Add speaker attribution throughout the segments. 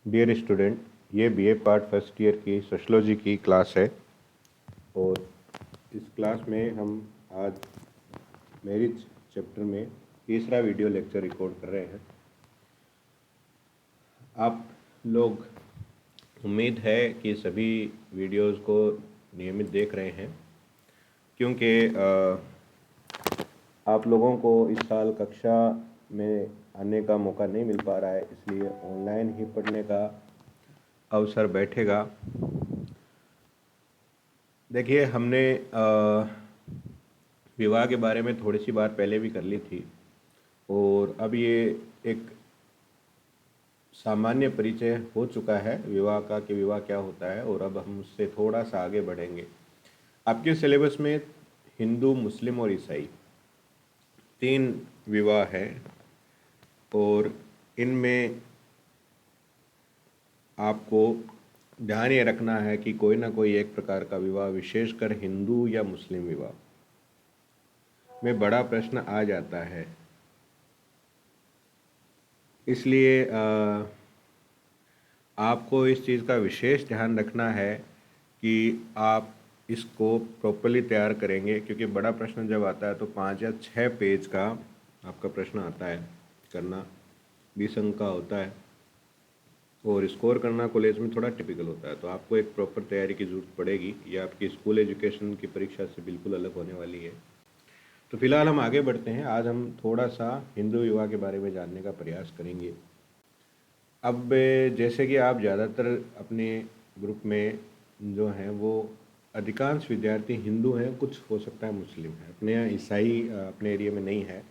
Speaker 1: Dear student, ये BA part first year की sociology की क्लास है और इस क्लास में हम आज मैरिज चैप्टर में तीसरा वीडियो लेक्चर रिकॉर्ड कर रहे हैं। आप लोग उम्मीद है कि सभी वीडियोस को नियमित देख रहे हैं क्योंकि आप लोगों को इस साल कक्षा में आने का मौका नहीं मिल पा रहा है, इसलिए ऑनलाइन ही पढ़ने का अवसर बैठेगा। देखिए, हमने विवाह के बारे में थोड़ी सी बात पहले भी कर ली थी और अब ये एक सामान्य परिचय हो चुका है विवाह का कि विवाह क्या होता है, और अब हम उससे थोड़ा सा आगे बढ़ेंगे। आपके सिलेबस में हिंदू, मुस्लिम और ईसाई 3 विवाह हैं और इनमें आपको ध्यान ये रखना है कि कोई ना कोई एक प्रकार का विवाह, विशेषकर हिंदू या मुस्लिम विवाह में बड़ा प्रश्न आ जाता है। इसलिए आपको इस चीज़ का विशेष ध्यान रखना है कि आप इसको प्रॉपरली तैयार करेंगे, क्योंकि बड़ा प्रश्न जब आता है तो 5 या 6 पेज का आपका प्रश्न आता है करना, 20 अंक का होता है और स्कोर करना कॉलेज में थोड़ा टिपिकल होता है। तो आपको एक प्रॉपर तैयारी की ज़रूरत पड़ेगी। ये आपकी स्कूल एजुकेशन की परीक्षा से बिल्कुल अलग होने वाली है। तो फिलहाल हम आगे बढ़ते हैं। आज हम थोड़ा सा हिंदू विवाह के बारे में जानने का प्रयास करेंगे। अब जैसे कि आप ज़्यादातर अपने ग्रुप में जो हैं वो अधिकांश विद्यार्थी हिंदू हैं, कुछ हो सकता है मुस्लिम है, अपने यहाँ ईसाई अपने एरिया में नहीं है।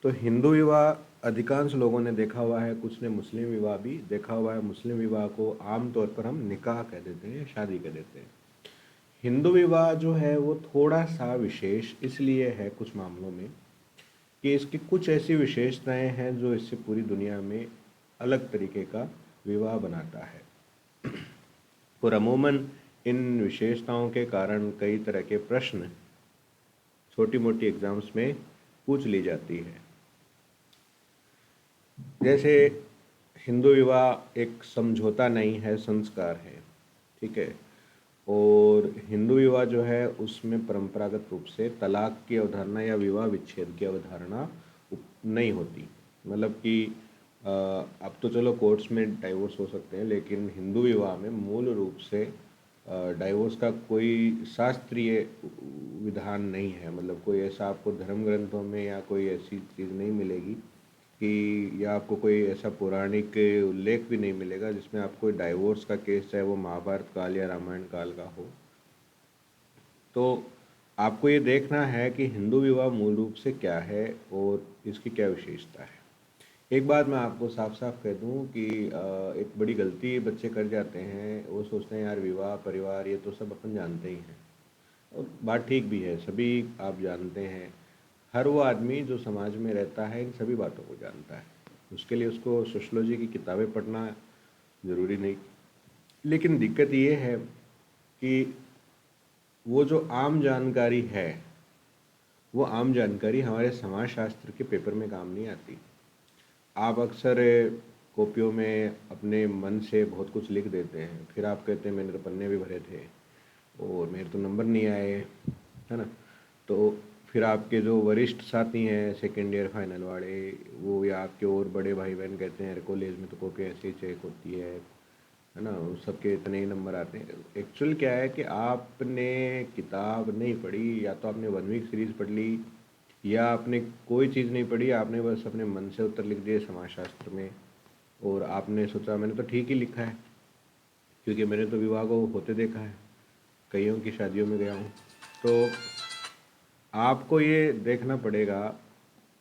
Speaker 1: तो हिंदू विवाह अधिकांश लोगों ने देखा हुआ है, कुछ ने मुस्लिम विवाह भी देखा हुआ है। मुस्लिम विवाह को आम तौर पर हम निकाह कह देते हैं, शादी कह देते हैं। हिंदू विवाह जो है वो थोड़ा सा विशेष इसलिए है कुछ मामलों में कि इसकी कुछ ऐसी विशेषताएं हैं जो इससे पूरी दुनिया में अलग तरीके का विवाह बनाता है। और अमूमन इन विशेषताओं के कारण कई तरह के प्रश्न छोटी मोटी एग्जाम्स में पूछ ली जाती है। जैसे हिंदू विवाह एक समझौता नहीं है, संस्कार है, ठीक है। और हिंदू विवाह जो है उसमें परंपरागत रूप से तलाक की अवधारणा या विवाह विच्छेद की अवधारणा नहीं होती। मतलब कि अब तो चलो कोर्ट्स में डाइवोर्स हो सकते हैं, लेकिन हिंदू विवाह में मूल रूप से डाइवोर्स का कोई शास्त्रीय विधान नहीं है। मतलब कोई ऐसा आपको धर्म ग्रंथों में या कोई ऐसी चीज़ नहीं मिलेगी कि, या आपको कोई ऐसा पौराणिक उल्लेख भी नहीं मिलेगा जिसमें आपको डाइवोर्स का केस, चाहे वो महाभारत काल या रामायण काल का हो। तो आपको ये देखना है कि हिंदू विवाह मूल रूप से क्या है और इसकी क्या विशेषता है। एक बात मैं आपको साफ साफ कह दूं कि एक बड़ी गलती बच्चे कर जाते हैं। वो सोचते हैं यार विवाह, परिवार, ये तो सब अपन जानते ही हैं, और बात ठीक भी है, सभी आप जानते हैं। हर वो आदमी जो समाज में रहता है इन सभी बातों को जानता है। उसके लिए उसको सोशलॉजी की किताबें पढ़ना ज़रूरी नहीं। लेकिन दिक्कत ये है कि वो जो आम जानकारी है, वो आम जानकारी हमारे समाजशास्त्र के पेपर में काम नहीं आती। आप अक्सर कॉपियों में अपने मन से बहुत कुछ लिख देते हैं, फिर आप कहते हैं मैंने तो पन्ने भी भरे थे और मेरे तो नंबर नहीं आए, है ना। तो फिर आपके जो वरिष्ठ साथी हैं सेकेंड ईयर फाइनल वाले, वो या आपके और बड़े भाई बहन कहते हैं अरे कॉलेज में तो कॉपी ऐसे ही चेक होती है ना, उस सबके इतने ही नंबर आते हैं। एक्चुअल क्या है कि आपने किताब नहीं पढ़ी, या तो आपने 1 वीक सीरीज़ पढ़ ली, या आपने कोई चीज़ नहीं पढ़ी, आपने बस अपने मन से उत्तर लिख दिए समाजशास्त्र में, और आपने सोचा मैंने तो ठीक ही लिखा है क्योंकि मैंने तो विवाह को होते देखा है, कईयों की शादियों में गया हूँ। तो आपको ये देखना पड़ेगा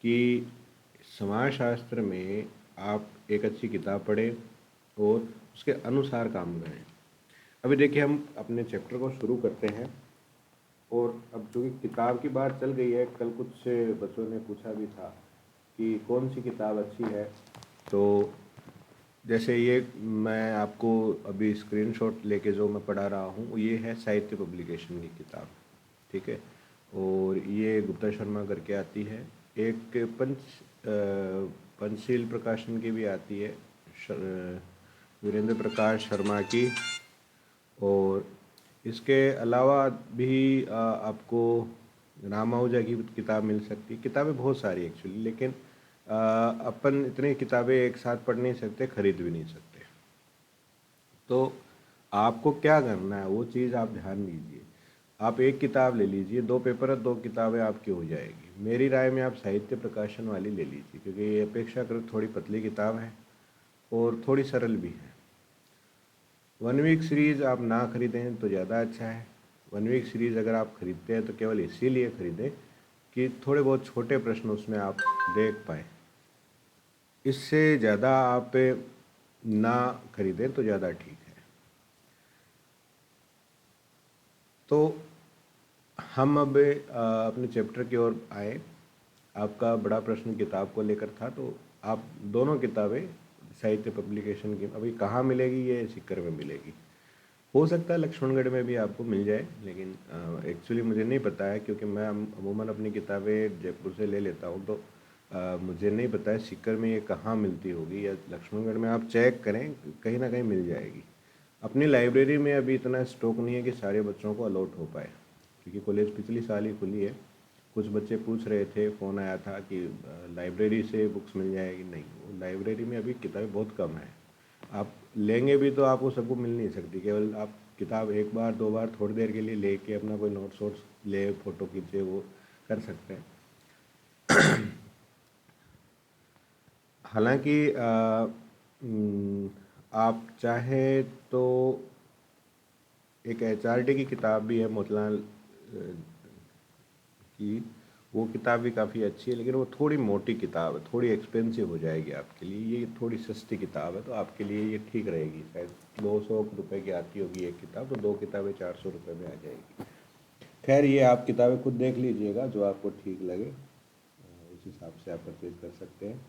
Speaker 1: कि समाजशास्त्र में आप एक अच्छी किताब पढ़ें और उसके अनुसार काम करें। अभी देखिए, हम अपने चैप्टर को शुरू करते हैं। और अब चूँकि किताब की बात चल गई है, कल कुछ बच्चों ने पूछा भी था कि कौन सी किताब अच्छी है। तो जैसे ये मैं आपको अभी स्क्रीनशॉट लेके जो मैं पढ़ा रहा हूँ, ये है साहित्य पब्लिकेशन की किताब, ठीक है। और ये गुप्ता शर्मा करके आती है। एक पंचशील प्रकाशन की भी आती है, वीरेंद्र प्रकाश शर्मा की। और इसके अलावा भी आपको राम आहूजा की किताब मिल सकती है। किताबें बहुत सारी एक्चुअली, लेकिन अपन इतनी किताबें एक साथ पढ़ नहीं सकते, खरीद भी नहीं सकते। तो आपको क्या करना है वो चीज़ आप ध्यान दीजिए। आप एक किताब ले लीजिए, 2 पेपर है, 2 किताबें आपकी हो जाएगी। मेरी राय में आप साहित्य प्रकाशन वाली ले लीजिए, क्योंकि ये अपेक्षाकृत थोड़ी पतली किताब है और थोड़ी सरल भी है। 1 वीक सीरीज़ आप ना खरीदें तो ज़्यादा अच्छा है। 1 वीक सीरीज़ अगर आप खरीदते हैं तो केवल इसीलिए खरीदें कि थोड़े बहुत छोटे प्रश्न उसमें आप देख पाएँ। इससे ज़्यादा आप ना खरीदें तो ज़्यादा ठीक है। तो हम अब अपने चैप्टर की ओर आए। आपका बड़ा प्रश्न किताब को लेकर था, तो आप दोनों किताबें साहित्य पब्लिकेशन की अभी कहाँ मिलेगी, ये सीकर में मिलेगी। हो सकता है लक्ष्मणगढ़ में भी आपको मिल जाए, लेकिन एक्चुअली मुझे नहीं पता है, क्योंकि मैं अमूमन अपनी किताबें जयपुर से ले लेता हूँ। तो मुझे नहीं पता है सीकर में ये कहाँ मिलती होगी, या लक्ष्मणगढ़ में आप चेक करें, कहीं ना कहीं मिल जाएगी। अपनी लाइब्रेरी में अभी इतना स्टॉक नहीं है कि सारे बच्चों को अलॉट हो पाए, क्योंकि कॉलेज पिछली साल ही खुली है। कुछ बच्चे पूछ रहे थे, फ़ोन आया था कि लाइब्रेरी से बुक्स मिल जाएगी। नहीं, वो लाइब्रेरी में अभी किताबें बहुत कम है। आप लेंगे भी तो आपको सबको मिल नहीं सकती। केवल आप किताब एक बार 2 बार थोड़ी देर के लिए लेके अपना कोई नोट्स वोट्स ले, फ़ोटो खींचे, वो कर सकते हैं। हालांकि आप चाहें तो एक HRD की किताब भी है मोतीलाल की, वो किताब भी काफ़ी अच्छी है, लेकिन वो थोड़ी मोटी किताब है, थोड़ी एक्सपेंसिव हो जाएगी आपके लिए। ये थोड़ी सस्ती किताब है, तो आपके लिए ये ठीक रहेगी। शायद 200 रुपये की आती होगी एक किताब, तो 2 किताबें 400 रुपये में आ जाएगी। खैर, ये आप किताबें खुद देख लीजिएगा, जो आपको ठीक लगे उस हिसाब से आप परचेज कर सकते हैं।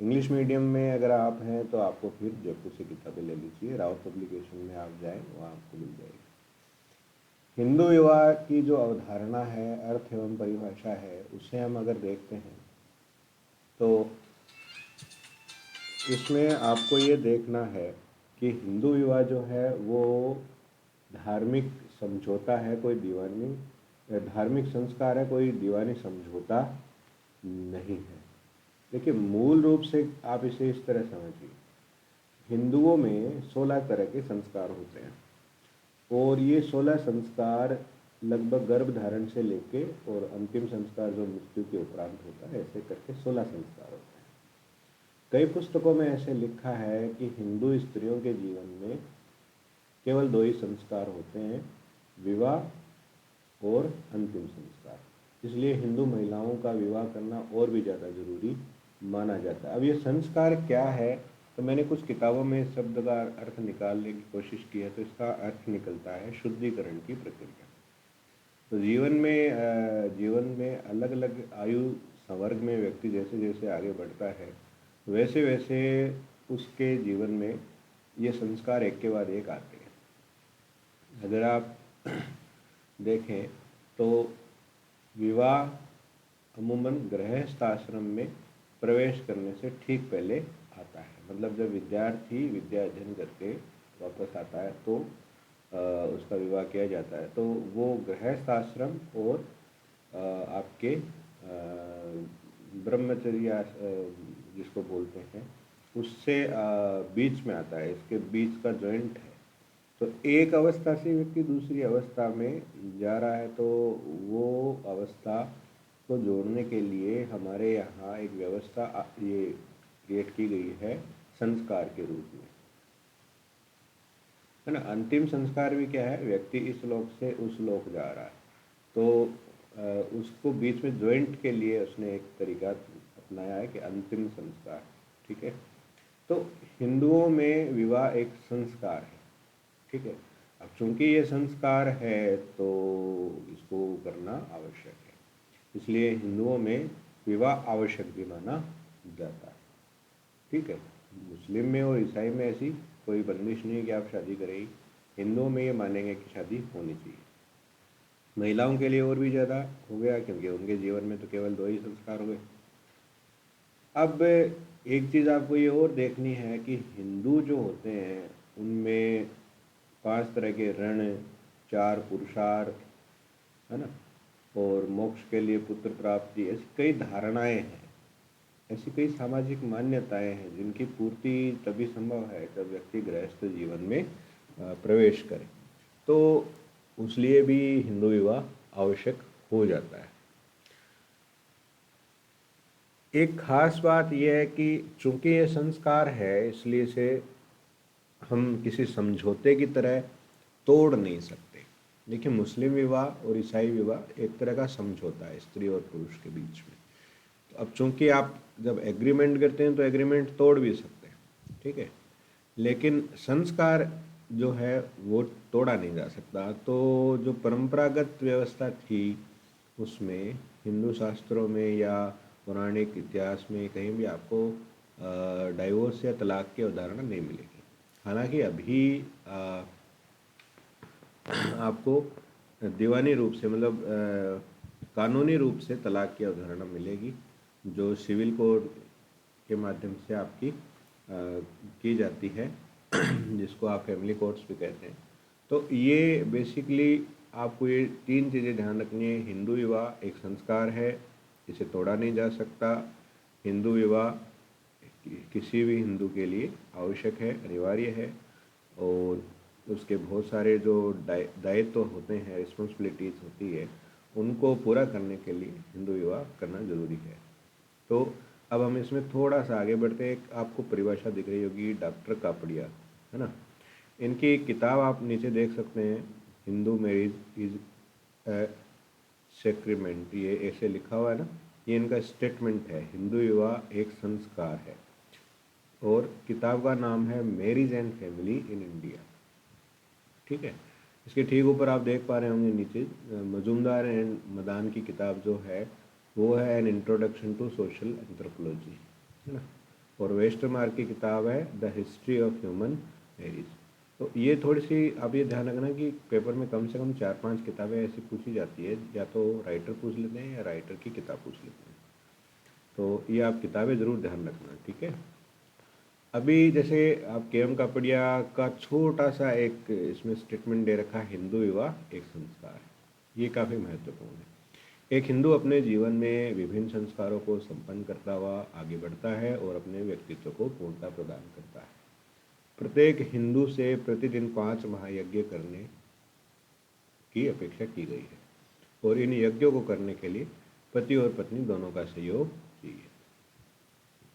Speaker 1: इंग्लिश मीडियम में अगर आप हैं तो आपको फिर जयपुर से किताबें ले लीजिए, राउत पब्लिकेशन में आप जाएँ, वहाँ आपको मिल जाएगी। हिंदू विवाह की जो अवधारणा है, अर्थ एवं परिभाषा है, उसे हम अगर देखते हैं तो इसमें आपको ये देखना है कि हिंदू विवाह जो है वो धार्मिक समझौता है, कोई दीवानी धार्मिक संस्कार है, कोई दीवानी समझौता नहीं है। देखिए, मूल रूप से आप इसे इस तरह समझिए। हिंदुओं में 16 तरह के संस्कार होते हैं, और ये 16 संस्कार लगभग गर्भ धारण से लेके और अंतिम संस्कार जो मृत्यु के उपरांत होता है, ऐसे करके 16 संस्कार होते हैं। कई पुस्तकों में ऐसे लिखा है कि हिंदू स्त्रियों के जीवन में केवल 2 ही संस्कार होते हैं, विवाह और अंतिम संस्कार। इसलिए हिंदू महिलाओं का विवाह करना और भी ज़्यादा जरूरी माना जाता है। अब ये संस्कार क्या है, तो मैंने कुछ किताबों में शब्द का अर्थ निकालने की कोशिश की है। तो इसका अर्थ निकलता है शुद्धिकरण की प्रक्रिया। तो जीवन में अलग अलग आयु संवर्ग में व्यक्ति जैसे जैसे आगे बढ़ता है, वैसे वैसे उसके जीवन में ये संस्कार एक के बाद एक आते हैं। अगर आप देखें तो विवाह अमूमन गृहस्थ आश्रम में प्रवेश करने से ठीक पहले आता है। मतलब जब विद्यार्थी विद्या अध्ययन करके वापस आता है तो उसका विवाह किया जाता है। तो वो गृहस्थ आश्रम और आपके ब्रह्मचर्य जिसको बोलते हैं, उससे बीच में आता है। इसके बीच का जॉइंट है। तो एक अवस्था से व्यक्ति दूसरी अवस्था में जा रहा है, तो वो अवस्था को जोड़ने के लिए हमारे यहाँ एक व्यवस्था ये क्रिएट की गई है संस्कार के रूप में, है ना। अंतिम संस्कार भी क्या है, व्यक्ति इस लोक से उस लोक जा रहा है, तो उसको बीच में ज्वाइंट के लिए उसने एक तरीका अपनाया है कि अंतिम संस्कार। ठीक है। तो हिंदुओं में विवाह एक संस्कार है। ठीक है। अब चूंकि ये संस्कार है तो इसको करना आवश्यक है, इसलिए हिंदुओं में विवाह आवश्यक भी माना जाता है। ठीक है। मुस्लिम में और ईसाई में ऐसी कोई बंदिश नहीं है कि आप शादी करें। हिंदुओं में ये मानेंगे कि शादी होनी चाहिए। महिलाओं के लिए और भी ज़्यादा हो गया, क्योंकि उनके जीवन में तो केवल 2 ही संस्कार हो गए। अब एक चीज़ आपको ये और देखनी है कि हिंदू जो होते हैं उनमें 5 तरह के रण, 4 पुरुषार्थ, है ना, और मोक्ष के लिए पुत्र प्राप्ति, ऐसी कई धारणाएं हैं, ऐसी कई सामाजिक मान्यताएं हैं जिनकी पूर्ति तभी संभव है जब व्यक्ति गृहस्थ जीवन में प्रवेश करे। तो उस लिए भी हिंदू विवाह आवश्यक हो जाता है। एक खास बात यह है कि चूंकि ये संस्कार है इसलिए इसे हम किसी समझौते की तरह तोड़ नहीं सकते। देखिए, मुस्लिम विवाह और ईसाई विवाह एक तरह का समझौता है स्त्री और पुरुष के बीच में। तो अब चूंकि आप जब एग्रीमेंट करते हैं तो एग्रीमेंट तोड़ भी सकते हैं, ठीक है, लेकिन संस्कार जो है वो तोड़ा नहीं जा सकता। तो जो परंपरागत व्यवस्था थी उसमें हिंदू शास्त्रों में या पौराणिक इतिहास में कहीं भी आपको डाइवोर्स या तलाक की अवधारणा नहीं मिलेगी। हालांकि अभी आपको दीवानी रूप से, मतलब कानूनी रूप से तलाक की अवधारणा मिलेगी जो सिविल कोड के माध्यम से आपकी की जाती है जिसको आप फैमिली कोर्ट्स भी कहते हैं। तो ये बेसिकली आपको ये 3 चीज़ें ध्यान रखनी है। हिंदू विवाह एक संस्कार है, इसे तोड़ा नहीं जा सकता। हिंदू विवाह किसी भी हिंदू के लिए आवश्यक है, अनिवार्य है, और उसके बहुत सारे जो दायित्व होते हैं, रिस्पॉन्सिबिलिटीज़ होती है, उनको पूरा करने के लिए हिंदू विवाह करना जरूरी है। तो अब हम इसमें थोड़ा सा आगे बढ़ते हैं। एक आपको परिभाषा दिख रही होगी डॉक्टर कापड़िया, है ना, इनकी किताब आप नीचे देख सकते हैं, हिंदू मैरिज इज ए सेक्रीमेंट, ये ऐसे लिखा हुआ है ना, ये इनका स्टेटमेंट है, हिंदू विवाह एक संस्कार है। और किताब का नाम है marriage and family in India, ठीक है। इसके ठीक ऊपर आप देख पा रहे होंगे नीचे मजूमदार एंड मदान की किताब जो है वो है an introduction to social anthropology, है ना, और वेस्टरमार्क की किताब है the history of human marriage. तो ये थोड़ी सी आप ये ध्यान रखना कि पेपर में कम से कम 4-5 किताबें ऐसी पूछी जाती है, या तो राइटर पूछ लेते हैं या राइटर की किताब पूछ लेते हैं। तो ये आप किताबें ज़रूर ध्यान रखना, ठीक है। अभी जैसे आप के.एम. कापड़िया का छोटा सा एक इसमें स्टेटमेंट दे रखा है, हिंदू विवाह एक संस्कार है, ये काफ़ी महत्वपूर्ण है। एक हिंदू अपने जीवन में विभिन्न संस्कारों को संपन्न करता हुआ आगे बढ़ता है और अपने व्यक्तित्व को पूर्णता प्रदान करता है। प्रत्येक हिंदू से प्रतिदिन 5 महायज्ञ करने की अपेक्षा की गई है और इन यज्ञों को करने के लिए पति और पत्नी दोनों का सहयोग चाहिए।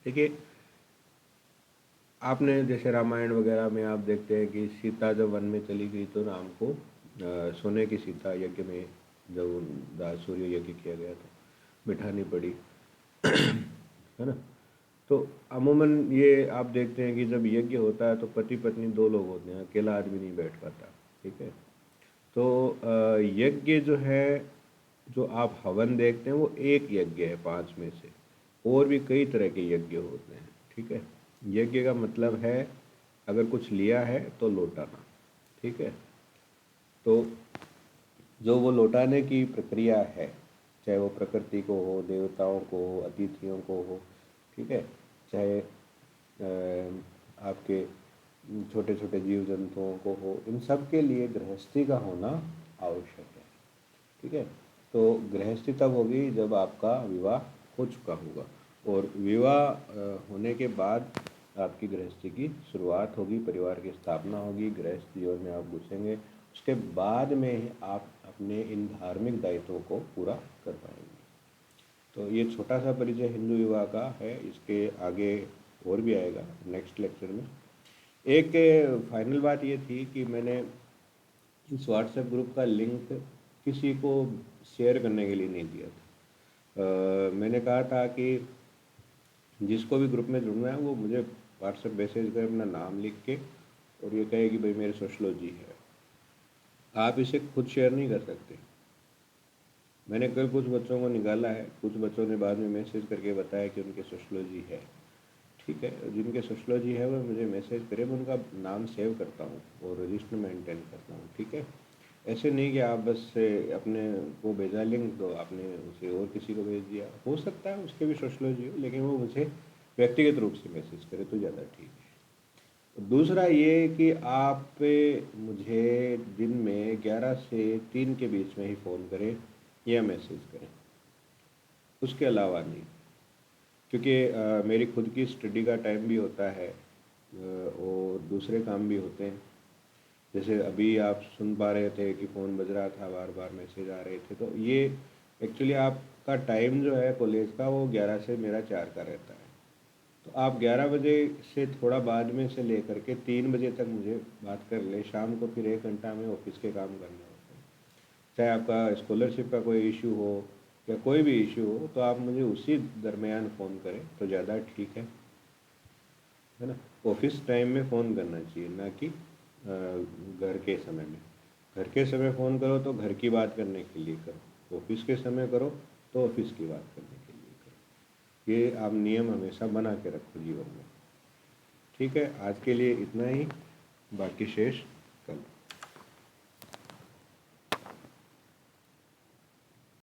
Speaker 1: देखिए, आपने जैसे रामायण वगैरह में आप देखते हैं कि सीता जब वन में चली गई तो राम को सोने की सीता यज्ञ में जब सूर्य यज्ञ किया गया तो बिठानी पड़ी, है ना। तो अमूमन ये आप देखते हैं कि जब यज्ञ होता है तो पति पत्नी 2 लोग होते हैं, अकेला आदमी नहीं बैठ पाता, ठीक है। तो यज्ञ जो है, जो आप हवन देखते हैं वो एक यज्ञ है 5 में से, और भी कई तरह के यज्ञ होते हैं, ठीक है। यज्ञ का मतलब है अगर कुछ लिया है तो लौटाना, ठीक है। तो जो वो लौटाने की प्रक्रिया है, चाहे वो प्रकृति को हो, देवताओं को हो, अतिथियों को हो, ठीक है, चाहे आपके छोटे छोटे जीव जंतुओं को हो, इन सब के लिए गृहस्थी का होना आवश्यक है, ठीक है। तो गृहस्थी तब होगी जब आपका विवाह हो चुका होगा, और विवाह होने के बाद आपकी गृहस्थी की शुरुआत होगी, परिवार की स्थापना होगी, गृहस्थ जीवन में आप घुसेंगे, उसके बाद में आप अपने इन धार्मिक दायित्वों को पूरा कर पाएंगे। तो ये छोटा सा परिचय हिंदू विवाह का है, इसके आगे और भी आएगा नेक्स्ट लेक्चर में। एक फाइनल बात ये थी कि मैंने इस व्हाट्सएप ग्रुप का लिंक किसी को शेयर करने के लिए नहीं दिया था। मैंने कहा था कि जिसको भी ग्रुप में जुड़ना है वो मुझे व्हाट्सएप मैसेज कर अपना नाम लिख के और ये कहे कि भाई मेरे सोशलॉजी है। आप इसे खुद शेयर नहीं कर सकते। मैंने कल कुछ बच्चों को निकाला है, कुछ बच्चों ने बाद में मैसेज करके बताया कि उनके सोशलॉजी है, ठीक है। जिनके सोशलॉजी है वो मुझे मैसेज करें, मैं उनका नाम सेव करता हूँ और रजिस्टर मेंटेन करता हूँ, ठीक है। ऐसे नहीं कि आप बस से अपने को भेजा लिंक तो आपने उसे और किसी को भेज दिया, हो सकता है उसके भी सोशलॉजी हो लेकिन वो मुझे व्यक्तिगत रूप से मैसेज करें तो ज़्यादा ठीक है। दूसरा ये कि आप मुझे दिन में 11 से 3 के बीच में ही फ़ोन करें या मैसेज करें, उसके अलावा नहीं, क्योंकि मेरी खुद की स्टडी का टाइम भी होता है और दूसरे काम भी होते हैं। जैसे अभी आप सुन पा रहे थे कि फ़ोन बज रहा था, बार बार मैसेज आ रहे थे, तो ये एक्चुअली आपका टाइम जो है कॉलेज का वो 11 से मेरा 4 का रहता है। तो आप 11 बजे से थोड़ा बाद में से लेकर के 3 बजे तक मुझे बात कर ले। शाम को फिर 1 घंटा में ऑफिस के काम करने होते हैं, चाहे आपका स्कॉलरशिप का कोई इशू हो या कोई भी इशू हो, तो आप मुझे उसी दरमियान फ़ोन करें तो ज़्यादा ठीक है ना। ऑफिस टाइम में फ़ोन करना चाहिए, ना कि घर के समय में। घर के समय फ़ोन करो तो घर की बात करने के लिए करो, ऑफिस के समय करो तो ऑफिस की बात करने के लिए करो। ये आप नियम हमेशा बना के रखो जीवन में। ठीक है, आज के लिए इतना ही, बाकी शेष